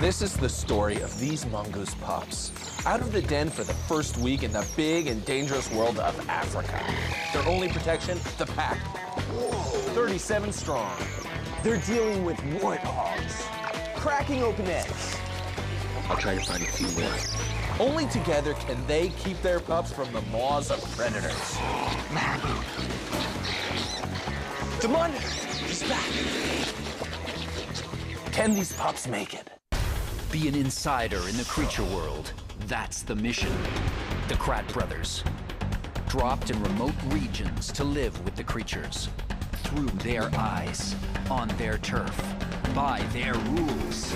This is the story of these mongoose pups. Out of the den for the first week in the big and dangerous world of Africa. Their only protection, the pack. 37 strong. They're dealing with warthogs, cracking open eggs. I'll try to find a few more. Only together can they keep their pups from the maws of predators. The monitor is back. Can these pups make it? Be an insider in the creature world. That's the mission. The Krat brothers, dropped in remote regions to live with the creatures. Through their eyes, on their turf, by their rules.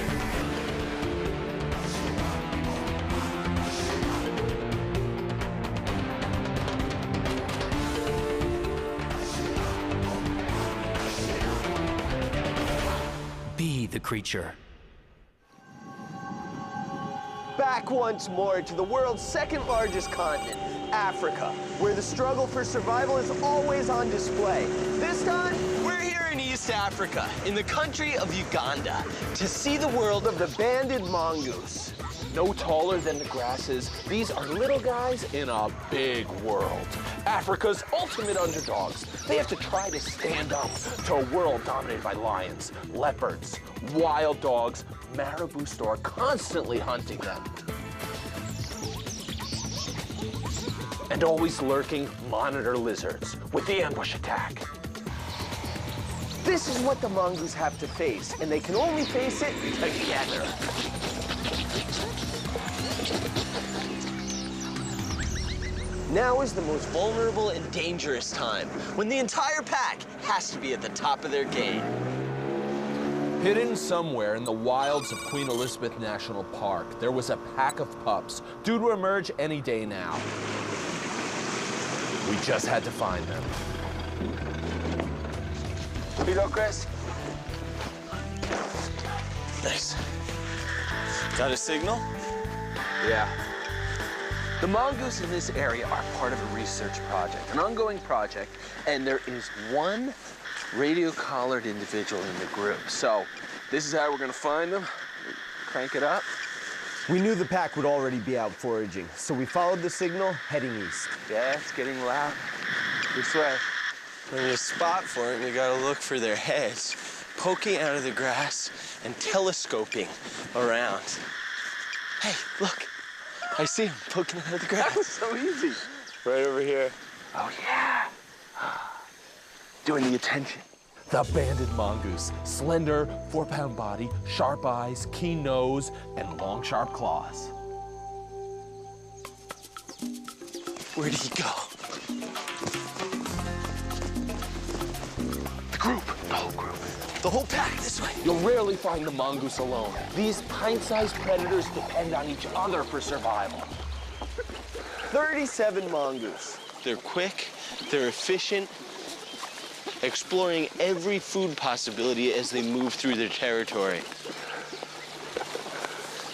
Be the creature. Back once more to the world's second largest continent, Africa, where the struggle for survival is always on display. This time, we're here in East Africa, in the country of Uganda, to see the world of the banded mongoose. No taller than the grasses, these are little guys in a big world. Africa's ultimate underdogs. They have to try to stand up to a world dominated by lions, leopards, wild dogs, marabou are constantly hunting them. And always lurking monitor lizards with the ambush attack. This is what the mongoose have to face, and they can only face it together. Now is the most vulnerable and dangerous time, when the entire pack has to be at the top of their game. Hidden somewhere in the wilds of Queen Elizabeth National Park, there was a pack of pups due to emerge any day now. We just had to find them. Here you go, Chris. Nice. Got a signal? Yeah. The mongoose in this area are part of a research project, an ongoing project, and there is one radio-collared individual in the group. So this is how we're gonna find them. Crank it up. We knew the pack would already be out foraging, so we followed the signal, heading east. Yeah, it's getting loud. This way. When you spot for it, you gotta look for their heads poking out of the grass and telescoping around. Hey, look. I see him poking out of the grass. That was so easy. Right over here. Oh, yeah. Doing the attention. The banded mongoose. Slender, 4-pound body, sharp eyes, keen nose, and long, sharp claws. Where did he go? The group. The whole group. The whole pack this way. You'll rarely find the mongoose alone. These pint-sized predators depend on each other for survival. 37 mongoose. They're quick, they're efficient, exploring every food possibility as they move through their territory.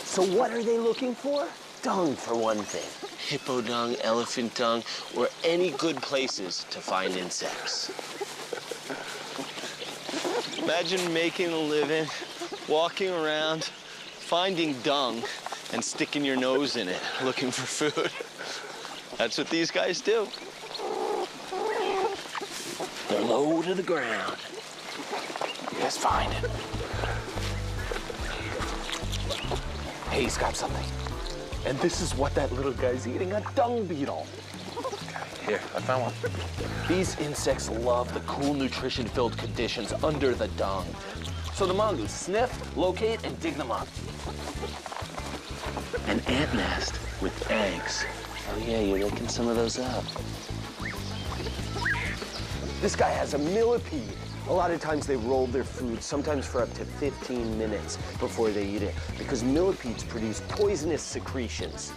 So what are they looking for? Dung, for one thing. Hippo dung, elephant dung, or any good places to find insects. Imagine making a living, walking around, finding dung, and sticking your nose in it, looking for food. That's what these guys do. They're low to the ground. You guys find it. Hey, he's got something. And this is what that little guy's eating, a dung beetle. Here, I found one. These insects love the cool, nutrition-filled conditions under the dung. So the mongoose sniff, locate, and dig them up. An ant nest with eggs. Oh yeah, you're looking some of those up. This guy has a millipede. A lot of times they roll their food, sometimes for up to 15 minutes before they eat it, because millipedes produce poisonous secretions.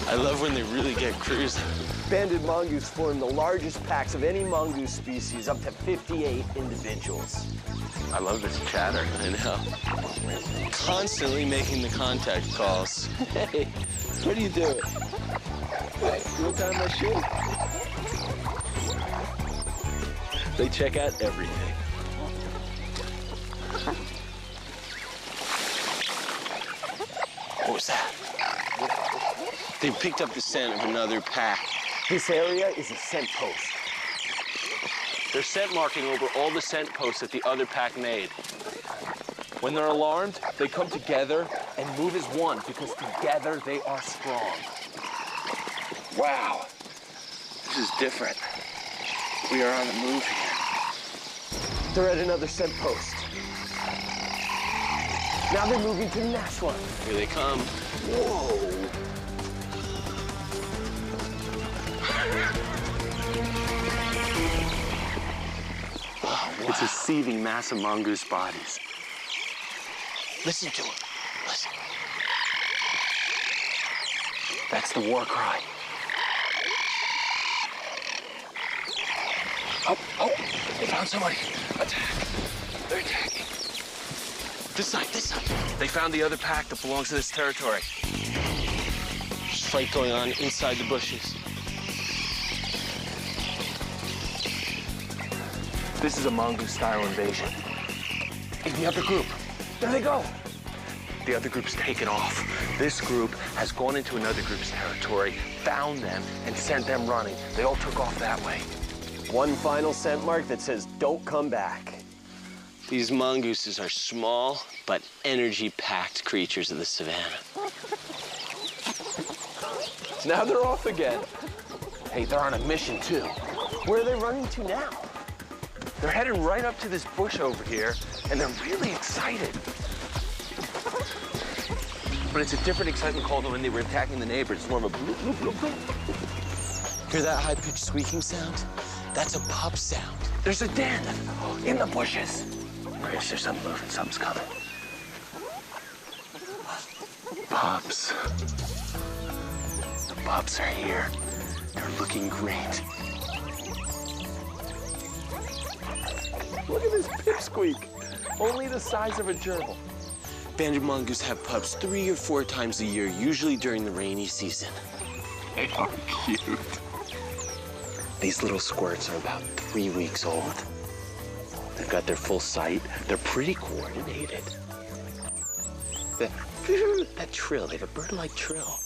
I love when they really get cruising. Banded mongoose form the largest packs of any mongoose species, up to 58 individuals. I love this chatter. I know. Constantly making the contact calls. Hey, what are you doing? Hey, you look on my shoe. They check out everything. was that? They picked up the scent of another pack. This area is a scent post. They're scent marking over all the scent posts that the other pack made. When they're alarmed, they come together and move as one because together they are strong. Wow, this is different. We are on the move here. They're at another scent post. Now they're moving to the next one. Here they come. Whoa. Oh, wow. It's a seething mass of mongoose bodies. Listen to them. Listen. That's the war cry. Oh, they found somebody. Attack. They're attacking. This side, this side. They found the other pack that belongs to this territory. There's a fight going on inside the bushes. This is a mongoose-style invasion. In the other group. There they go. The other group's taken off. This group has gone into another group's territory, found them, and sent them running. They all took off that way. One final scent mark that says, don't come back. These mongooses are small but energy-packed creatures of the savannah. Now they're off again. Hey, they're on a mission, too. Where are they running to now? They're heading right up to this bush over here, and they're really excited. But it's a different excitement call than when they were attacking the neighbors. It's more of a bloop, bloop, bloop, bloop. Hear that high-pitched squeaking sound? That's a pup sound. There's a den in the bushes. Chris, there's something moving. Something's coming. Pups. The pups are here. They're looking great. Look at this pipsqueak. Only the size of a gerbil. Banded mongoose have pups 3 or 4 times a year, usually during the rainy season. They are cute. These little squirts are about 3 weeks old. They've got their full sight. They're pretty coordinated. That trill, they have a bird-like trill.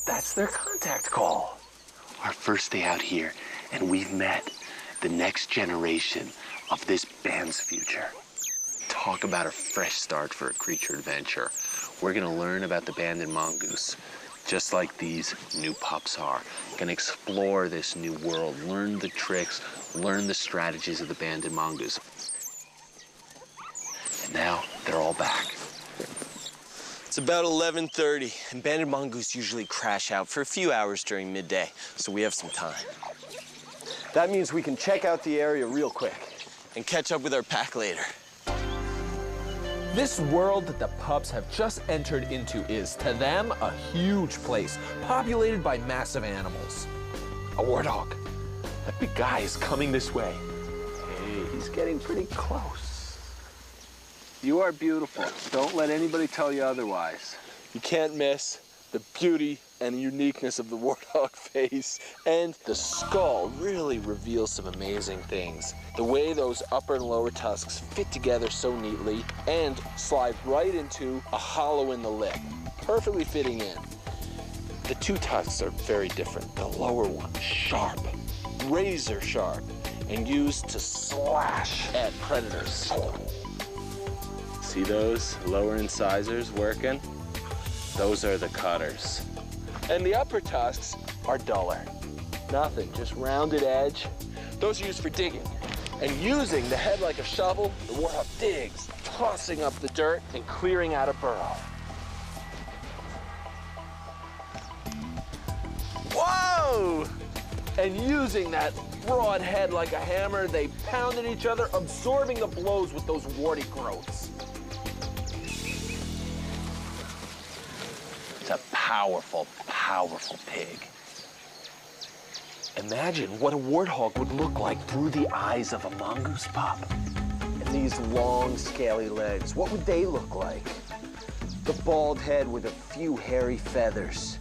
That's their contact call. Our first day out here, and we've met the next generation of this band's future. Talk about a fresh start for a creature adventure. We're gonna learn about the banded mongoose, just like these new pups are. Gonna explore this new world, learn the tricks, learn the strategies of the banded mongoose. And now they're all back. It's about 11:30, and banded mongoose usually crash out for a few hours during midday, so we have some time. That means we can check out the area real quick. And catch up with our pack later. This world that the pups have just entered into is, to them, a huge place, populated by massive animals. A warthog. That big guy is coming this way. Hey, he's getting pretty close. You are beautiful. Don't let anybody tell you otherwise. You can't miss the beauty and uniqueness of the warthog face. And the skull really reveals some amazing things. The way those upper and lower tusks fit together so neatly and slide right into a hollow in the lip, perfectly fitting in. The 2 tusks are very different. The lower one, sharp, razor sharp, and used to slash at predators. See those lower incisors working? Those are the cutters. And the upper tusks are duller. Nothing, just rounded edge. Those are used for digging. And using the head like a shovel, the warthog digs, tossing up the dirt and clearing out a burrow. Whoa! And using that broad head like a hammer, they pound at each other, absorbing the blows with those warty growths. It's a powerful, powerful pig. Imagine what a warthog would look like through the eyes of a mongoose pup. And these long, scaly legs, what would they look like? The bald head with a few hairy feathers,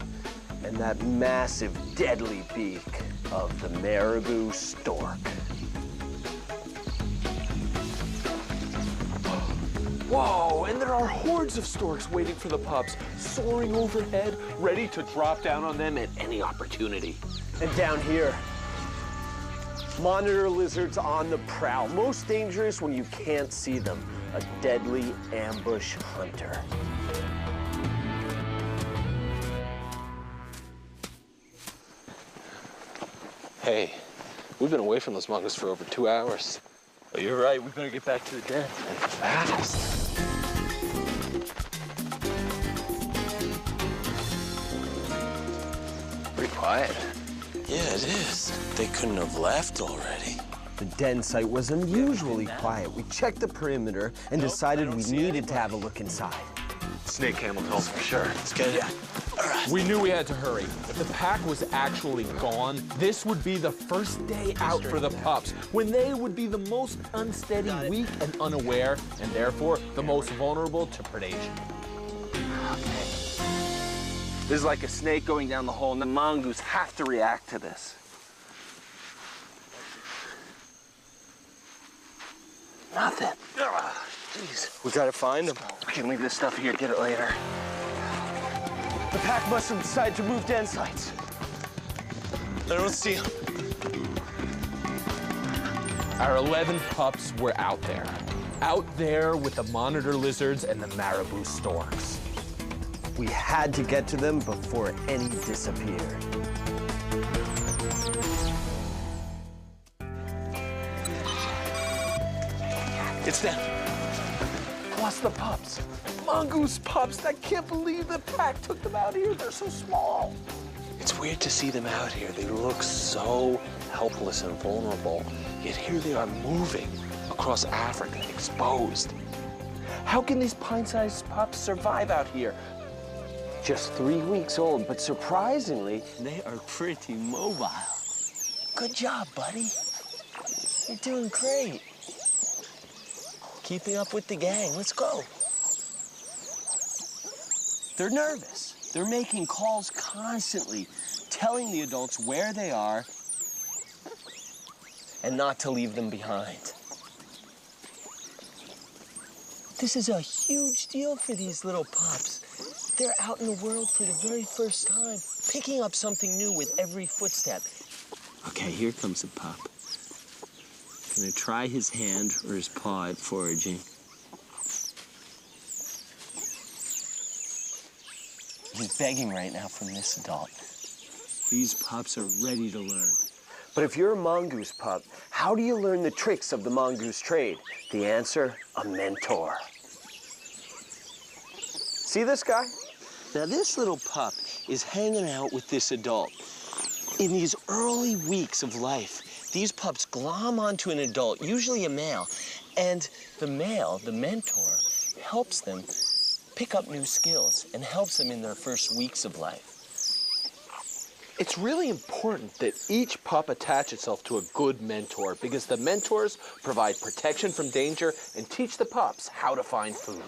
and that massive, deadly beak of the marabou stork. Whoa, and there are hordes of storks waiting for the pups, soaring overhead, ready to drop down on them at any opportunity. And down here, monitor lizards on the prowl. Most dangerous when you can't see them. A deadly ambush hunter. Hey, we've been away from those mongoose for over 2 hours. Oh, you're right. We better get back to the den. And fast. Pretty quiet. Yeah, it is. They couldn't have left already. The den site was unusually quiet. We checked the perimeter and decided we needed to have a look inside. Snake camel tails for sure. Let's get it. We knew we had to hurry. If the pack was actually gone, this would be the first day out for the pups, when they would be the most unsteady, weak, and unaware, and therefore the most vulnerable to predation. Okay. This is like a snake going down the hole, and the mongoose have to react to this. Nothing. Jeez. We gotta find them. I can leave this stuff here, get it later. The pack must have decided to move den sites. I don't see them. Our 11 pups were out there with the monitor lizards and the marabou storks. We had to get to them before any disappeared. It's them. Plus the pups. Mongoose pups. I can't believe the pack took them out here. They're so small. It's weird to see them out here. They look so helpless and vulnerable, yet here they are moving across Africa, exposed. How can these pint-sized pups survive out here? Just 3 weeks old, but surprisingly, They are pretty mobile. Good job, buddy. You're doing great. Keeping up with the gang. Let's go. They're nervous. They're making calls constantly, telling the adults where they are and not to leave them behind. This is a huge deal for these little pups. They're out in the world for the very first time, picking up something new with every footstep. Okay, here comes a pup. Gonna try his hand or his paw at foraging. He's begging right now from this adult. These pups are ready to learn. but if you're a mongoose pup, how do you learn the tricks of the mongoose trade? The answer, a mentor. See this guy? Now, this little pup is hanging out with this adult. In these early weeks of life, these pups glom onto an adult, usually a male, and the male, the mentor, helps them pick up new skills and helps them in their first weeks of life. It's really important that each pup attach itself to a good mentor because the mentors provide protection from danger and teach the pups how to find food.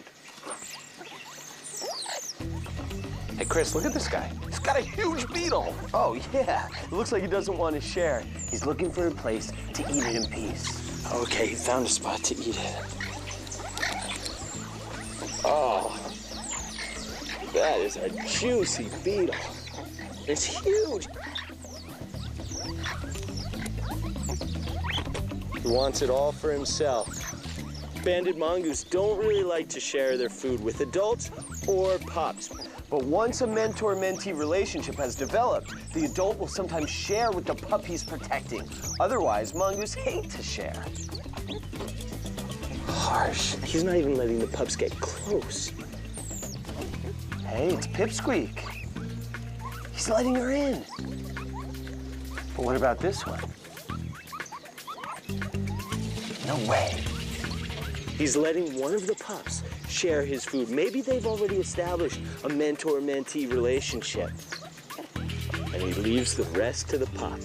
Hey, Chris, look at this guy. He's got a huge beetle. Oh, yeah. It looks like he doesn't want to share. He's looking for a place to eat it in peace. Okay, he found a spot to eat it. Oh, that is a juicy beetle. It's huge. He wants it all for himself. Banded mongoose don't really like to share their food with adults or pups. But once a mentor-mentee relationship has developed, the adult will sometimes share with the pup he's protecting. Otherwise, mongoose hate to share. Harsh. He's not even letting the pups get close. Hey, it's Pipsqueak. He's letting her in. But what about this one? No way. He's letting one of the pups share his food. Maybe they've already established a mentor-mentee relationship. And he leaves the rest to the pup.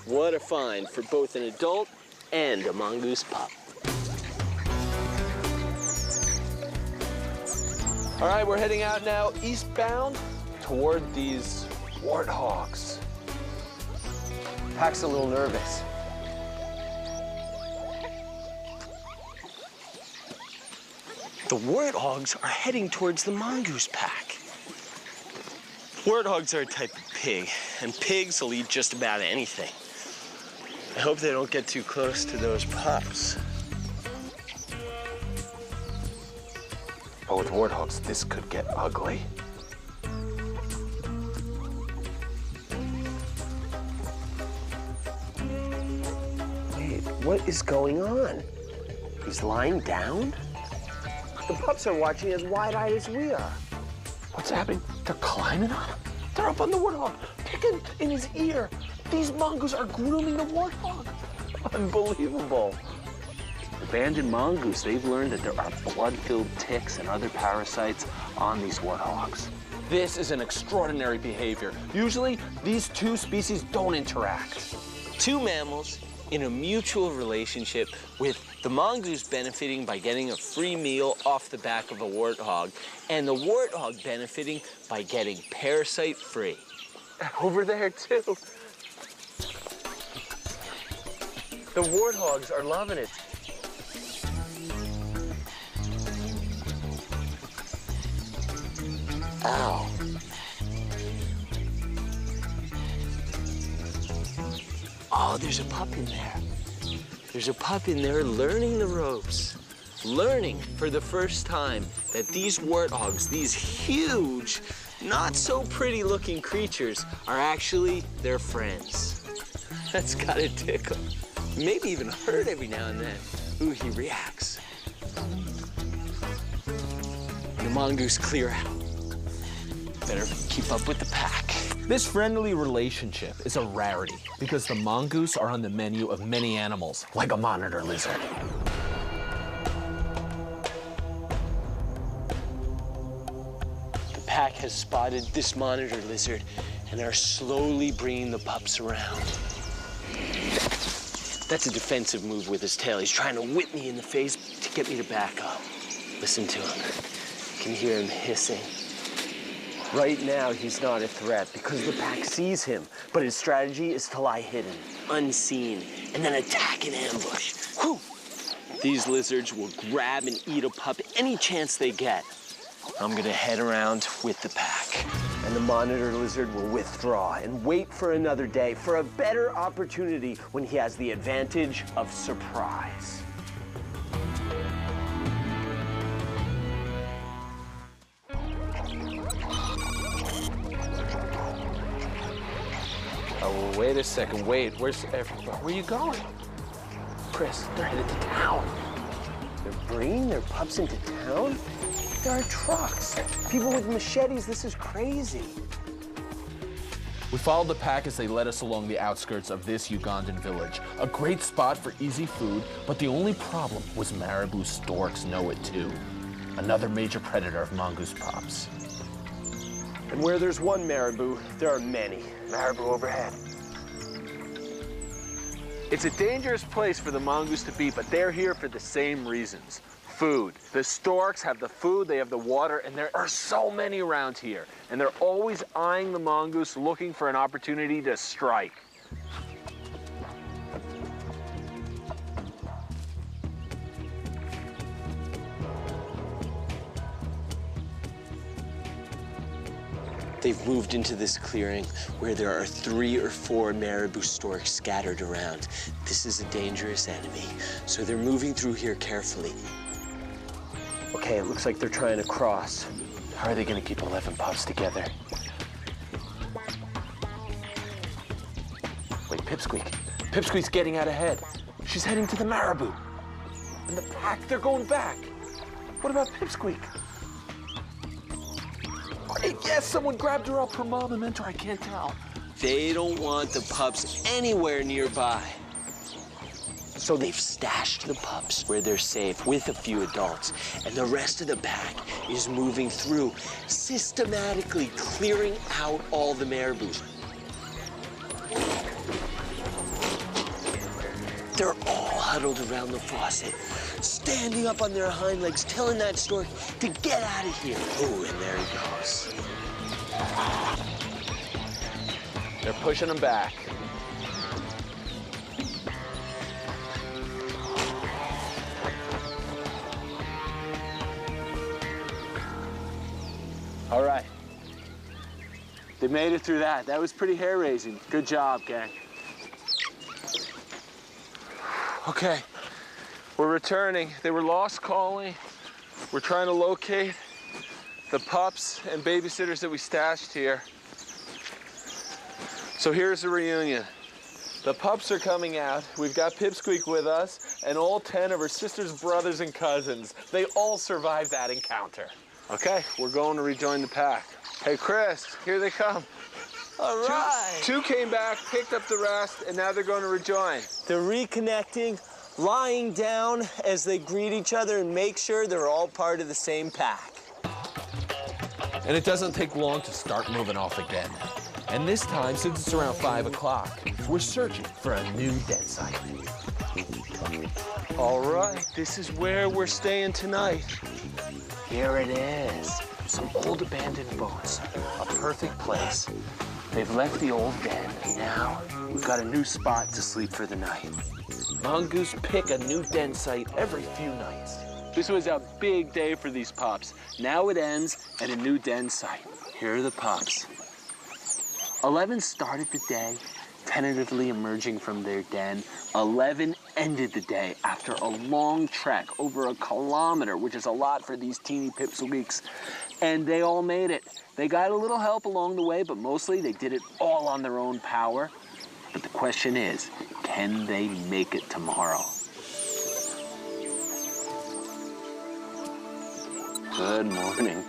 What a find for both an adult and a mongoose pup. All right, we're heading out now eastbound toward these warthogs. Pack's a little nervous. The warthogs are heading towards the mongoose pack. Warthogs are a type of pig, and pigs will eat just about anything. I hope they don't get too close to those pups. But with warthogs, this could get ugly. Wait, what is going on? He's lying down? The pups are watching as wide-eyed as we are. What's happening? They're climbing on him. They're up on the warthog, picking in his ear. These mongoose are grooming the warthog. Unbelievable. Abandoned mongoose, they've learned that there are blood-filled ticks and other parasites on these warthogs. This is an extraordinary behavior. Usually, these two species don't interact. Two mammals in a mutual relationship with the mongoose benefiting by getting a free meal off the back of a warthog, and the warthog benefiting by getting parasite-free. Over there, too. The warthogs are loving it. Ow. Oh, there's a pup in there. There's a pup in there learning the ropes. Learning for the first time that these warthogs, these huge, not so pretty looking creatures, are actually their friends. That's gotta tickle. Maybe even hurt every now and then. Ooh, he reacts. The mongoose clear out. Better keep up with the pack. This friendly relationship is a rarity because the mongoose are on the menu of many animals, like a monitor lizard. The pack has spotted this monitor lizard and are slowly bringing the pups around. That's a defensive move with his tail. He's trying to whip me in the face to get me to back up. Listen to him. You can hear him hissing. Right now, he's not a threat because the pack sees him, but his strategy is to lie hidden, Unseen, and then attack in ambush. Whew. These lizards will grab and eat a pup any chance they get. I'm gonna head around with the pack. and the monitor lizard will withdraw and wait for another day for a better opportunity when he has the advantage of surprise. Oh, wait a second, wait, where's everybody? Where are you going? Chris, they're headed to town. They're bringing their pups into town? There are trucks, people with machetes, this is crazy. We followed the pack as they led us along the outskirts of this Ugandan village. A great spot for easy food, but the only problem was marabou storks know it too. Another major predator of mongoose pups. And where there's one marabou, there are many. Marabou overhead. It's a dangerous place for the mongoose to be, but they're here for the same reasons. Food. The storks have the food, they have the water, and there are so many around here. And they're always eyeing the mongoose, looking for an opportunity to strike. They've moved into this clearing where there are 3 or 4 marabou storks scattered around. This is a dangerous enemy, so they're moving through here carefully. Okay, it looks like they're trying to cross. How are they gonna keep 11 pups together? Wait, Pipsqueak. Pipsqueak's getting out ahead. She's heading to the marabou. And the pack, they're going back. What about Pipsqueak? Great, yes, someone grabbed her up. Her mom and mentor, I can't tell. They don't want the pups anywhere nearby. So they've stashed the pups where they're safe with a few adults, and the rest of the pack is moving through, systematically clearing out all the marabous. They're all huddled around the faucet, standing up on their hind legs, telling that stork to get out of here. Oh, and there he goes. They're pushing them back. All right. They made it through that. That was pretty hair-raising. Good job, gang. Okay, we're returning. They were lost calling. We're trying to locate the pups and babysitters that we stashed here. So here's the reunion. The pups are coming out. We've got Pipsqueak with us and all 10 of her sisters, brothers, and cousins. They all survived that encounter. Okay, we're going to rejoin the pack. Hey, Chris, here they come. All right. Two came back, picked up the rest, and now they're going to rejoin. They're reconnecting, lying down as they greet each other and make sure they're all part of the same pack. And it doesn't take long to start moving off again. And this time, since it's around 5 o'clock, we're searching for a new den site. All right, this is where we're staying tonight. Here it is. Some old abandoned boats. A perfect place. They've left the old den, and now we've got a new spot to sleep for the night. Mongoose pick a new den site every few nights. This was a big day for these pups. Now it ends at a new den site. Here are the pups. 11 started the day, tentatively emerging from their den. 11 ended the day after a long trek over 1 kilometer, which is a lot for these teeny pipsqueaks. And they all made it. They got a little help along the way, but mostly they did it all on their own power. But the question is, can they make it tomorrow? Good morning.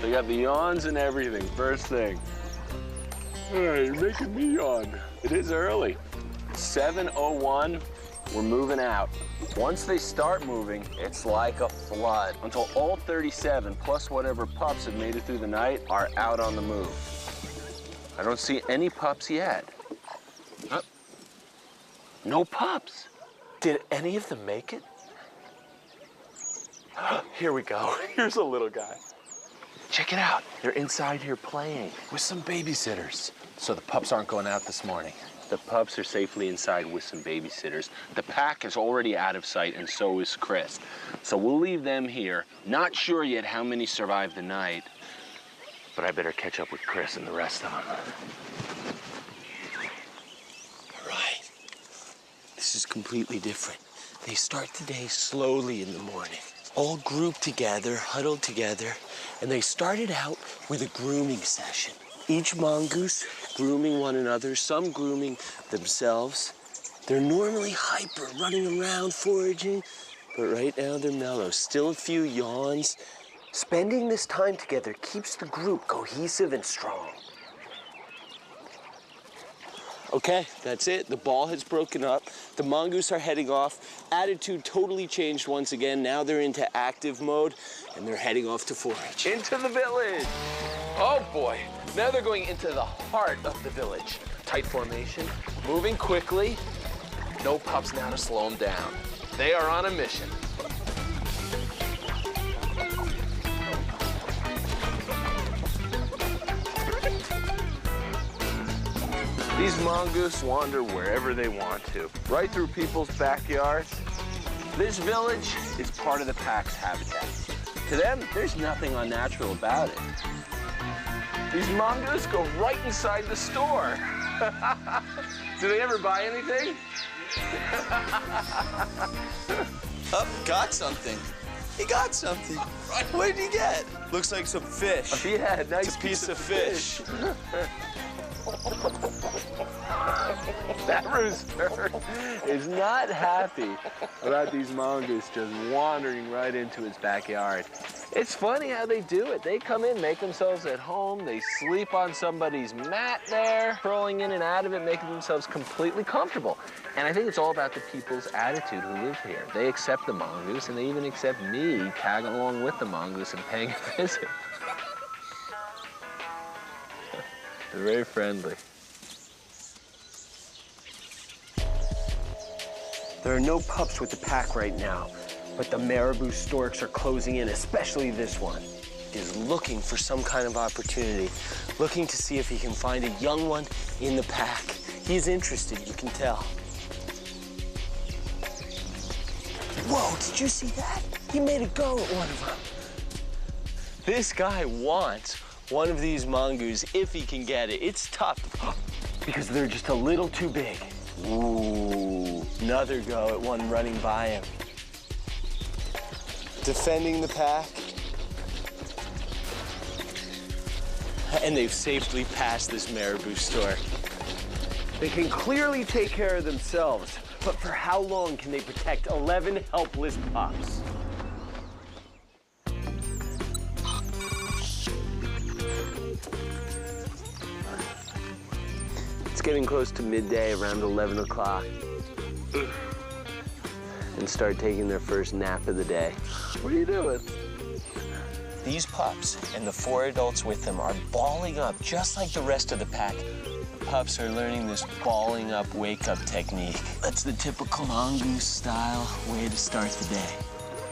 They got the yawns and everything, first thing. Hey, you're making me yawn. It is early. 7:01, we're moving out. Once they start moving, it's like a flood until all 37, plus whatever pups have made it through the night, are out on the move. I don't see any pups yet. No pups. Did any of them make it? Here we go. Here's a little guy. Check it out. They're inside here playing. With some babysitters. So the pups aren't going out this morning. The pups are safely inside with some babysitters. The pack is already out of sight, and so is Chris. So we'll leave them here. Not sure yet how many survived the night, but I better catch up with Chris and the rest of them. All right. This is completely different. They start the day slowly in the morning. All grouped together, huddled together, and they started out with a grooming session. Each mongoose grooming one another, some grooming themselves. They're normally hyper, running around, foraging, but right now they're mellow. Still a few yawns. Spending this time together keeps the group cohesive and strong. Okay, that's it. The ball has broken up. The mongoose are heading off. Attitude totally changed once again. Now they're into active mode, and they're heading off to forage. Into the village. Oh boy, now they're going into the heart of the village. Tight formation, moving quickly. No pups now to slow them down. They are on a mission. These mongoose wander wherever they want to, right through people's backyards. This village is part of the pack's habitat. To them, there's nothing unnatural about it. These mongoose go right inside the store. Do they ever buy anything? Oh, got something. He got something. What did he get? Looks like some fish. Yeah, nice It's a piece of fish. That rooster is not happy about these mongoose just wandering right into his backyard. It's funny how they do it. They come in, make themselves at home. They sleep on somebody's mat there, crawling in and out of it, making themselves completely comfortable. And I think it's all about the people's attitude who live here. They accept the mongoose, and they even accept me tagging along with the mongoose and paying a visit. They're very friendly. There are no pups with the pack right now, but the marabou storks are closing in, especially this one. He's looking for some kind of opportunity, looking to see if he can find a young one in the pack. He's interested, you can tell. Whoa, did you see that? He made a go at one of them. This guy wants one of these mongoose if he can get it. It's tough. Because they're just a little too big. Ooh, another go at one running by him. Defending the pack. And they've safely passed this marabou store. They can clearly take care of themselves, but for how long can they protect 11 helpless pups? It's getting close to midday, around 11 o'clock. And start taking their first nap of the day. What are you doing? These pups and the 4 adults with them are balling up just like the rest of the pack. The pups are learning this balling up wake-up technique. That's the typical mongoose style way to start the day.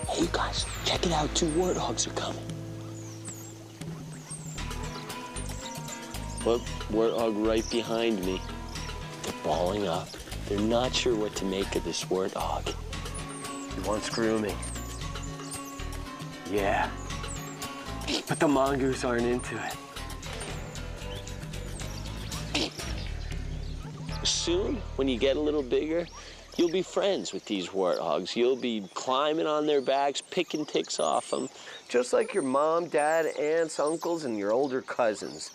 Hey, you guys, check it out. 2 warthogs are coming. Well, warthog right behind me. They're balling up. They're not sure what to make of this warthog. He wants grooming. Yeah. But the mongoose aren't into it. Soon, when you get a little bigger, you'll be friends with these warthogs. You'll be climbing on their backs, picking ticks off them, just like your mom, dad, aunts, uncles, and your older cousins.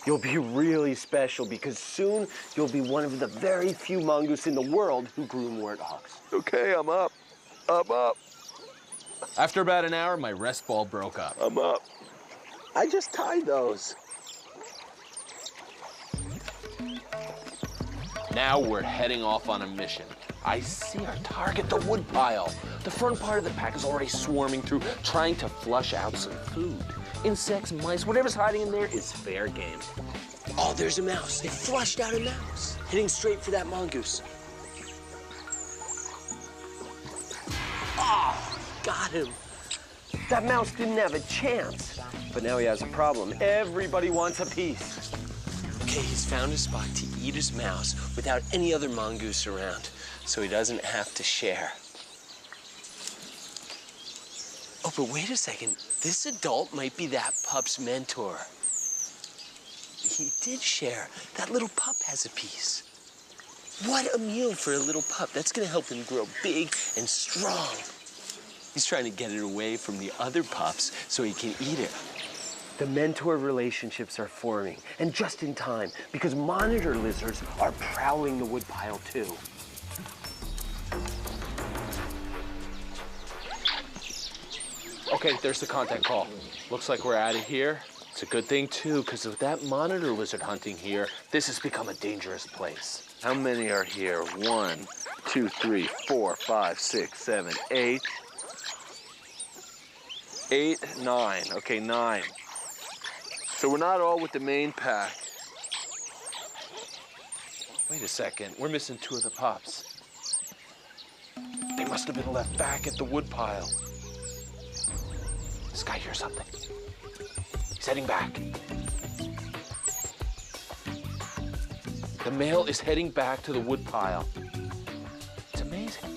You'll be really special because soon you'll be one of the very few mongoose in the world who groom warthogs. Okay, I'm up. I'm up. After about an hour, my rest ball broke up. I'm up. I just tied those. Now we're heading off on a mission. I see our target, the woodpile. The front part of the pack is already swarming through, trying to flush out some food. Insects, mice, whatever's hiding in there is fair game. Oh, there's a mouse. They flushed out a mouse. Heading straight for that mongoose. Oh, got him. That mouse didn't have a chance. But now he has a problem. Everybody wants a piece. Okay, he's found a spot to eat his mouse without any other mongoose around, so he doesn't have to share. Oh, but wait a second. This adult might be that pup's mentor. He did share. That little pup has a piece. What a meal for a little pup. That's gonna help him grow big and strong. He's trying to get it away from the other pups so he can eat it. The mentor relationships are forming, and just in time, because monitor lizards are prowling the woodpile too. Okay, there's the contact call. Looks like we're out of here. It's a good thing too, because with that monitor lizard hunting here, this has become a dangerous place. How many are here? 1, 2, 3, 4, 5, 6, 7, 8. 8, 9. Okay, 9. So we're not all with the main pack. Wait a second, we're missing 2 of the pups. They must have been left back at the woodpile. This guy hears something. He's heading back. The male is heading back to the woodpile. It's amazing.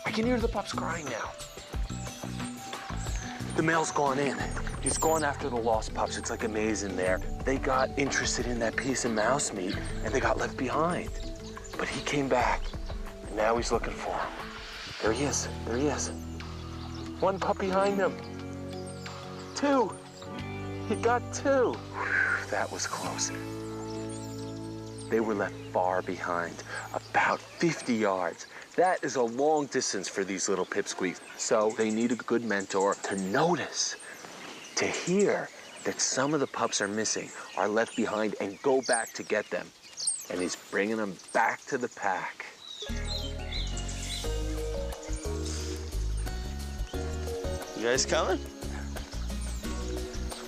I can hear the pups crying now. The male's gone in. He's gone after the lost pups. It's like a maze in there. They got interested in that piece of mouse meat, and they got left behind. But he came back, and now he's looking for him. There he is. There he is. 1 pup behind him. 2. He got 2. Whew, that was close. They were left far behind, about 50 yards. That is a long distance for these little pipsqueaks. So they need a good mentor to notice, to hear that some of the pups are missing, are left behind, and go back to get them. And he's bringing them back to the pack. You guys coming?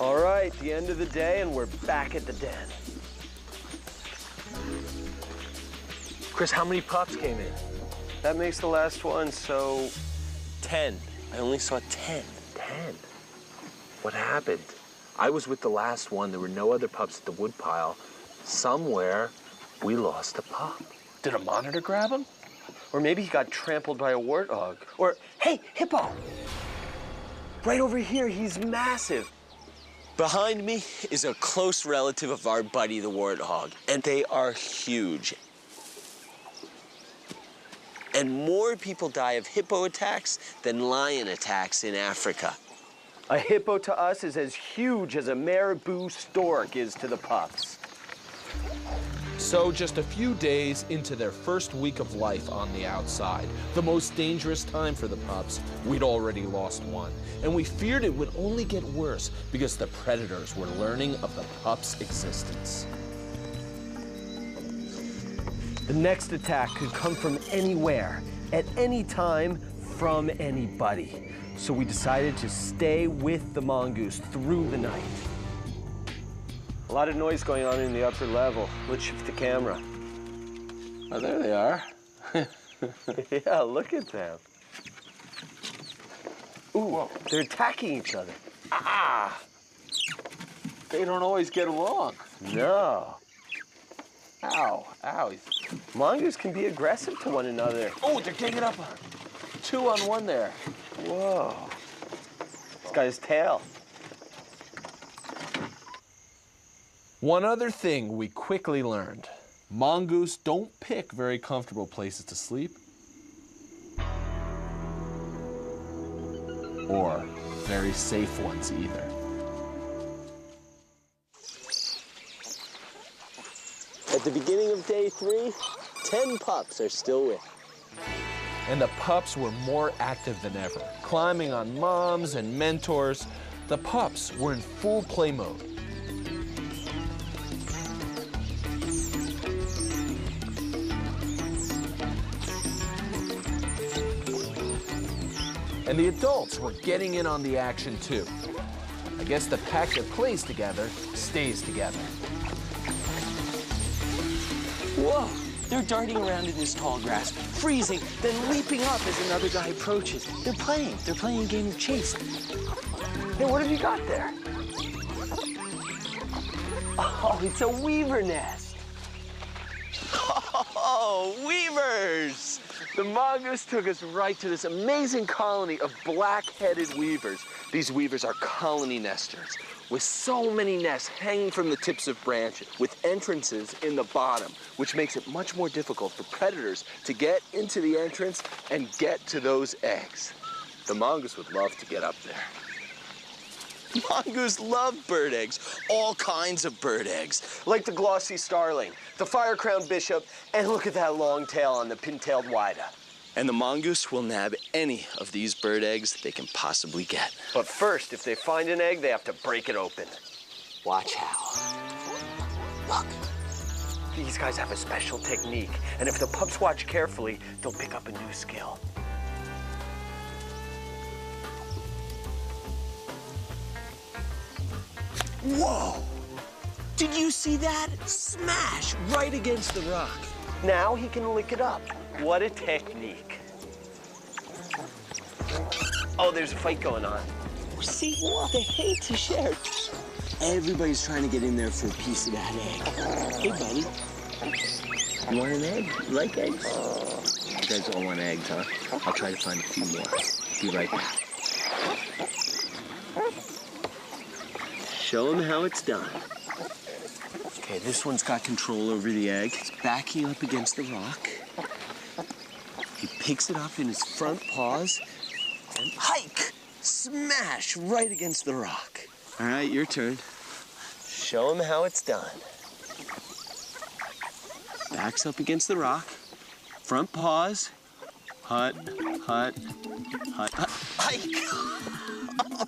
All right, the end of the day, and we're back at the den. Chris, how many pups came in? That makes the last one, so 10. I only saw 10. 10. What happened? I was with the last one. There were no other pups at the woodpile. Somewhere, we lost a pup. Did a monitor grab him? Or maybe he got trampled by a warthog. Or, hey, hippo! Right over here, he's massive. Behind me is a close relative of our buddy, the warthog, and they are huge. And more people die of hippo attacks than lion attacks in Africa. A hippo to us is as huge as a marabou stork is to the pups. So just a few days into their first week of life on the outside, the most dangerous time for the pups, we'd already lost one. And we feared it would only get worse because the predators were learning of the pups' existence. The next attack could come from anywhere, at any time, from anybody. So we decided to stay with the mongoose through the night. A lot of noise going on in the upper level. Let's shift the camera. Oh, there they are. Yeah, look at them. Ooh, whoa. They're attacking each other. Ah! They don't always get along. No. Ow, ow. Mongoose can be aggressive to one another. Oh, they're ganging up. 2 on 1 there. Whoa. He's got his tail. One other thing we quickly learned. Mongoose don't pick very comfortable places to sleep. Or very safe ones either. At the beginning of day 3, 10 pups are still with. And the pups were more active than ever, climbing on moms and mentors. The pups were in full play mode. And the adults were getting in on the action too. I guess the pack that plays together stays together. Whoa! They're darting around in this tall grass, freezing, then leaping up as another guy approaches. They're playing a game of chase. Hey, what have you got there? Oh, it's a weaver nest. Oh, weavers! The mongoose took us right to this amazing colony of black-headed weavers. These weavers are colony nesters, with so many nests hanging from the tips of branches, with entrances in the bottom, which makes it much more difficult for predators to get into the entrance and get to those eggs. The mongoose would love to get up there. Mongoose love bird eggs, all kinds of bird eggs, like the glossy starling, the fire-crowned bishop, and look at that long tail on the pin-tailed wida. And the mongoose will nab any of these bird eggs they can possibly get. But first, if they find an egg, they have to break it open. Watch how. Look. These guys have a special technique, and if the pups watch carefully, they'll pick up a new skill. Whoa! Did you see that? Smash right against the rock. Now he can lick it up. What a technique. Oh, there's a fight going on. See, well, they hate to share. Everybody's trying to get in there for a piece of that egg. Hey, buddy. You want an egg? You like eggs? You guys all want eggs, huh? I'll try to find a few more. Be right back. Show him how it's done. Okay, this one's got control over the egg. It's backing up against the rock. He picks it up in his front paws and hike! Smash right against the rock. All right, your turn. Show him how it's done. Backs up against the rock. Front paws. Hut, hut, hut, hut. Hike!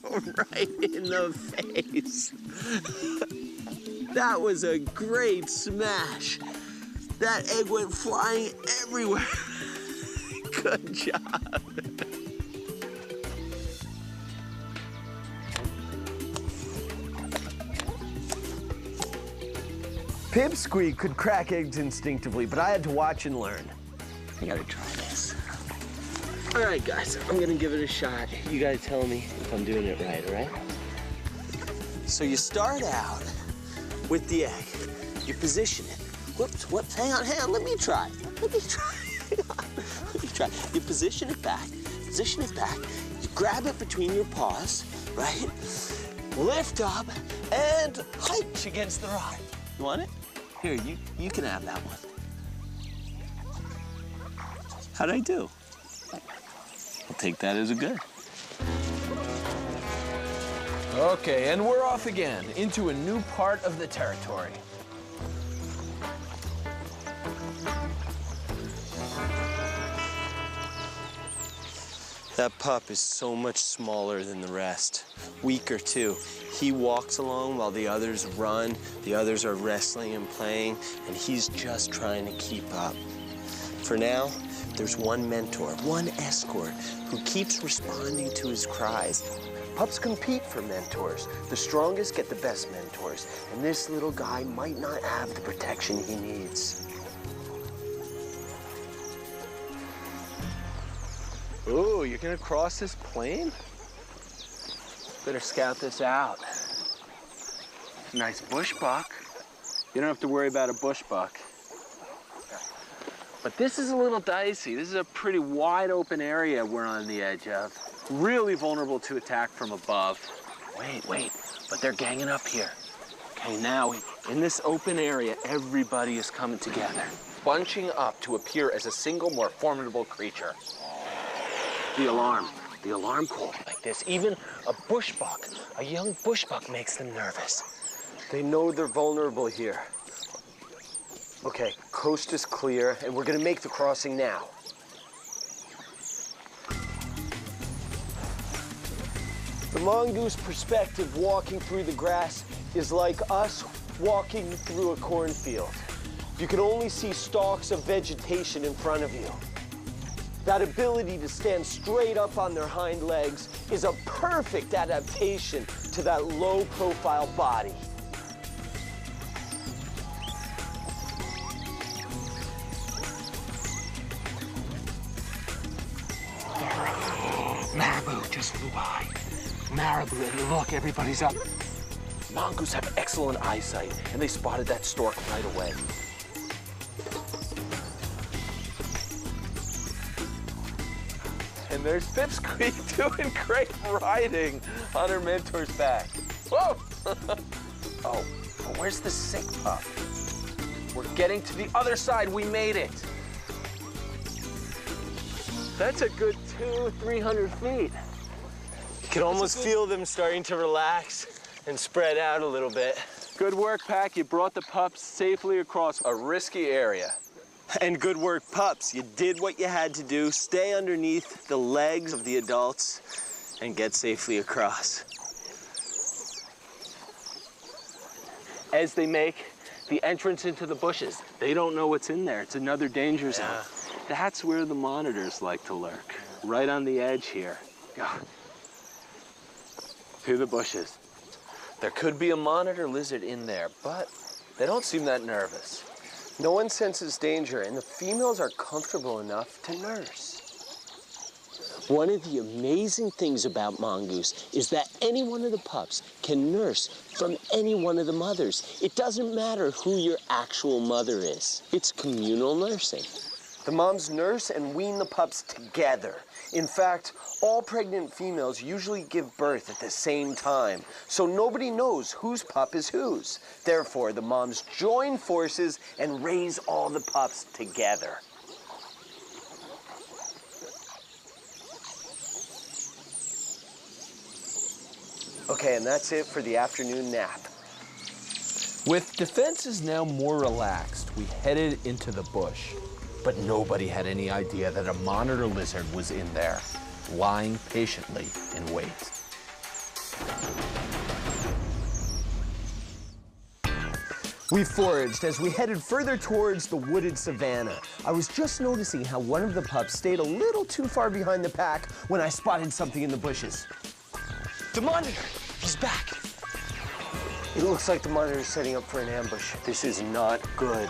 Oh, right in the face. That was a great smash. That egg went flying everywhere. Good job. Pipsqueak could crack eggs instinctively, but I had to watch and learn. I gotta try this. All right, guys, I'm gonna give it a shot. You gotta tell me if I'm doing it right, all right? So you start out with the egg. You position it. Whoops, hang on, let me try. try. You position it back, you grab it between your paws, right? Lift up and hunch against the rock. You want it? Here, you can have that one. How'd I do? I'll take that as a good. Okay, and we're off again into a new part of the territory. That pup is so much smaller than the rest. Weaker too. He walks along while the others run. The others are wrestling and playing, and he's just trying to keep up. For now, there's one mentor, one escort, who keeps responding to his cries. Pups compete for mentors. The strongest get the best mentors, and this little guy might not have the protection he needs. Ooh, you're gonna cross this plain? Better scout this out. Nice bush buck. You don't have to worry about a bush buck. But this is a little dicey. This is a pretty wide open area we're on the edge of. Really vulnerable to attack from above. Wait, but they're ganging up here. Okay, now in this open area, everybody is coming together, bunching up to appear as a single, more formidable creature. The alarm call like this. Even a bush buck, a young bush buck makes them nervous. They know they're vulnerable here. Okay, coast is clear, and we're gonna make the crossing now. The mongoose perspective walking through the grass is like us walking through a cornfield. You can only see stalks of vegetation in front of you. That ability to stand straight up on their hind legs is a perfect adaptation to that low-profile body. Marabou just flew by. Marabou, and look, everybody's up. Mongoose have excellent eyesight, and they spotted that stork right away. And there's Pipsqueak doing great riding on her mentor's back. Whoa! Oh, but where's the sick pup? We're getting to the other side. We made it. That's a good 200-300 feet. You can almost feel them starting to relax and spread out a little bit. Good work, Pack. You brought the pups safely across a risky area. And good work, pups. You did what you had to do. Stay underneath the legs of the adults and get safely across. As they make the entrance into the bushes, they don't know what's in there. It's another danger zone. That's where the monitors like to lurk, right on the edge here. Through the bushes. There could be a monitor lizard in there, but they don't seem that nervous. No one senses danger, and the females are comfortable enough to nurse. One of the amazing things about Mongoose is that any one of the pups can nurse from any one of the mothers. It doesn't matter who your actual mother is. It's communal nursing. The moms nurse and wean the pups together. In fact, all pregnant females usually give birth at the same time, so nobody knows whose pup is whose. Therefore, the moms join forces and raise all the pups together. Okay, and that's it for the afternoon nap. With defenses now more relaxed, we headed into the bush. But nobody had any idea that a monitor lizard was in there, lying patiently in wait. We foraged as we headed further towards the wooded savanna. I was just noticing how one of the pups stayed a little too far behind the pack when I spotted something in the bushes. The monitor, he's back. It looks like the monitor is setting up for an ambush. This is not good.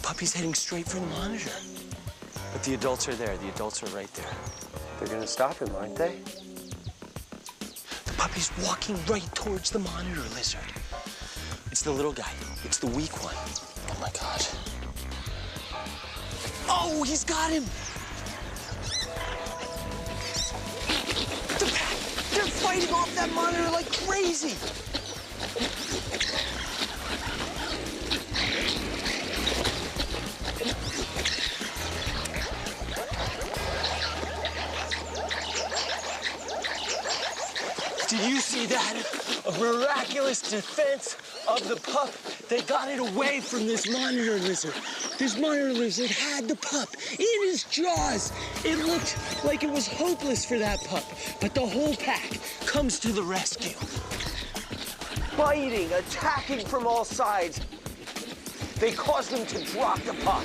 Puppy's heading straight for the monitor. But the adults are there. The adults are right there. They're gonna stop him, aren't they? The puppy's walking right towards the monitor lizard. It's the little guy. It's the weak one. Oh my God. Oh, he's got him. They're fighting off that monitor like crazy. Did you see that? A miraculous defense of the pup. They got it away from this monitor lizard. This monitor lizard had the pup in his jaws. It looked like it was hopeless for that pup, but the whole pack comes to the rescue. Biting, attacking from all sides. They caused them to drop the pup.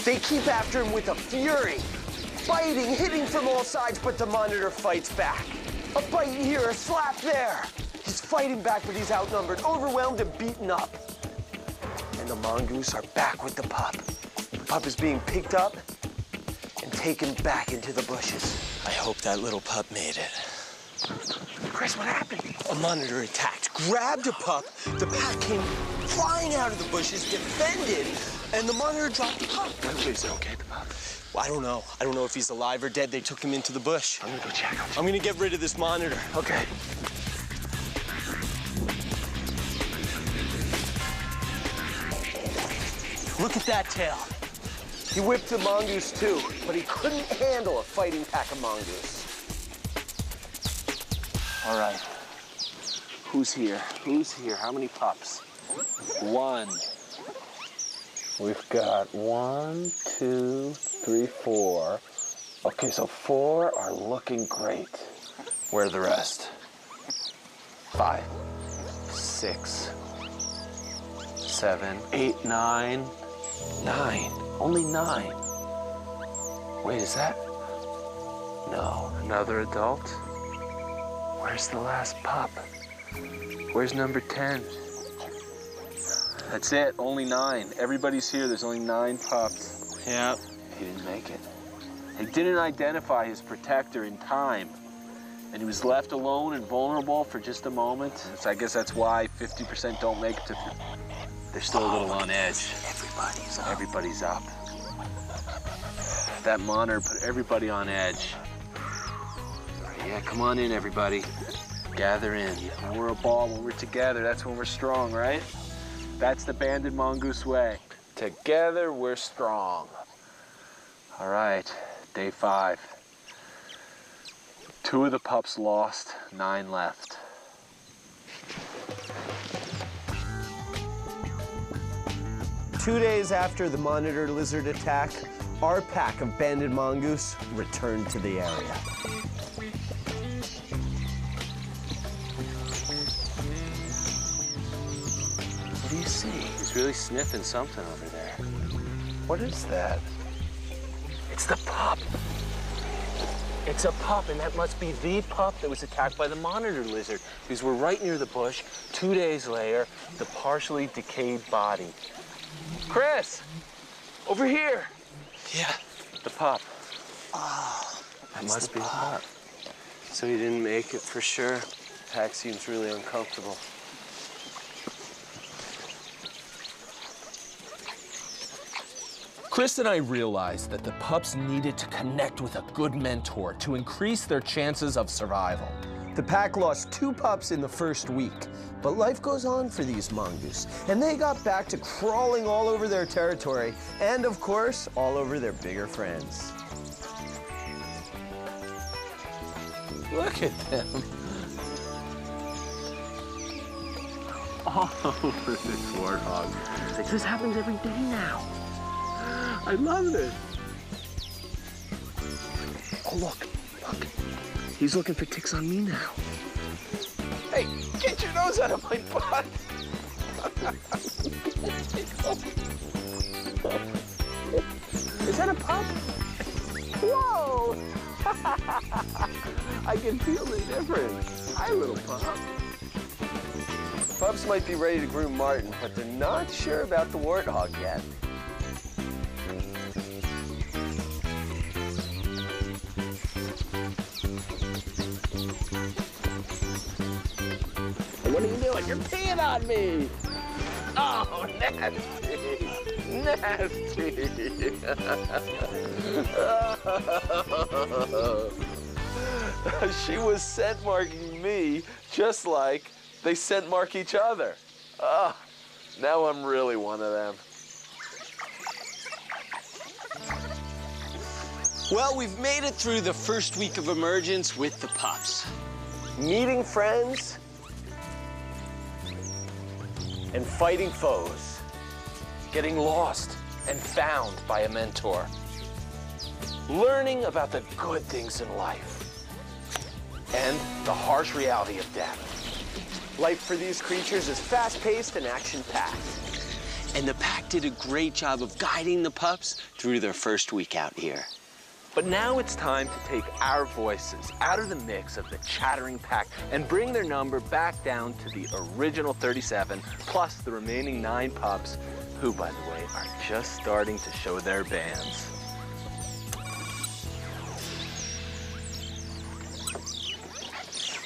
They keep after him with a fury. Biting, hitting from all sides, but the monitor fights back. A bite here, a slap there. He's fighting back, but he's outnumbered, overwhelmed, and beaten up. And the mongoose are back with the pup. The pup is being picked up and taken back into the bushes. I hope that little pup made it. Chris, what happened? A monitor attacked, grabbed a pup. The pack came flying out of the bushes, defended, and the monitor dropped the pup. Wait, is it okay, the pup? Well, I don't know. I don't know if he's alive or dead. They took him into the bush. I'm gonna go check him. I'm gonna get rid of this monitor. Okay. Look at that tail. He whipped the mongoose too, but he couldn't handle a fighting pack of mongoose. All right. Who's here? Who's here? How many pups? One. We've got 1, 2, 3, 4. Okay, so 4 are looking great. Where are the rest? 5, 6, 7, 8, 9. 9. Only 9. Wait, is that? No, another adult? Where's the last pup? Where's number 10? That's it, only 9. Everybody's here, there's only 9 pups. Yeah. He didn't make it. He didn't identify his protector in time. And he was left alone and vulnerable for just a moment. So I guess that's why 50% don't make it to... They're still a little on edge. Everybody's up. Everybody's up. That monitor put everybody on edge. Yeah, come on in, everybody. Gather in. When we're a ball, when we're together, that's when we're strong, right? That's the banded mongoose way. Together, we're strong. All right, day 5. 2 of the pups lost, 9 left. Two days after the monitor lizard attack, our pack of banded mongoose returned to the area. What do you see? He's really sniffing something over there. What is that? It's the pup. It's a pup, and that must be the pup that was attacked by the monitor lizard, because we're right near the bush. 2 days later, the partially decayed body. Chris, over here. Yeah. The pup. Oh, That must be the pup. pup. So he didn't make it for sure. Pack seems really uncomfortable. Chris and I realized that the pups needed to connect with a good mentor to increase their chances of survival. The pack lost 2 pups in the first week, but life goes on for these mongoose, and they got back to crawling all over their territory, and of course, all over their bigger friends. Look at them. All over this warthog. This happens every day now. I love this. Oh, look. He's looking for ticks on me now. Hey, get your nose out of my butt. Is that a pup? Whoa! I can feel the difference. Hi, little pup. Pups might be ready to groom Martin, but they're not sure about the warthog yet. What are you doing? You're peeing on me. Oh, nasty. Nasty. She was scent marking me just like they scent mark each other. Now I'm really one of them. Well, we've made it through the first week of emergence with the pups. Meeting friends and fighting foes. Getting lost and found by a mentor. Learning about the good things in life. And the harsh reality of death. Life for these creatures is fast-paced and action-packed. And the pack did a great job of guiding the pups through their first week out here. But now it's time to take our voices out of the mix of the chattering pack and bring their number back down to the original 37, plus the remaining 9 pups, who, by the way, are just starting to show their bands.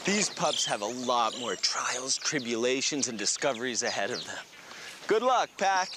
These pups have a lot more trials, tribulations, and discoveries ahead of them. Good luck, pack.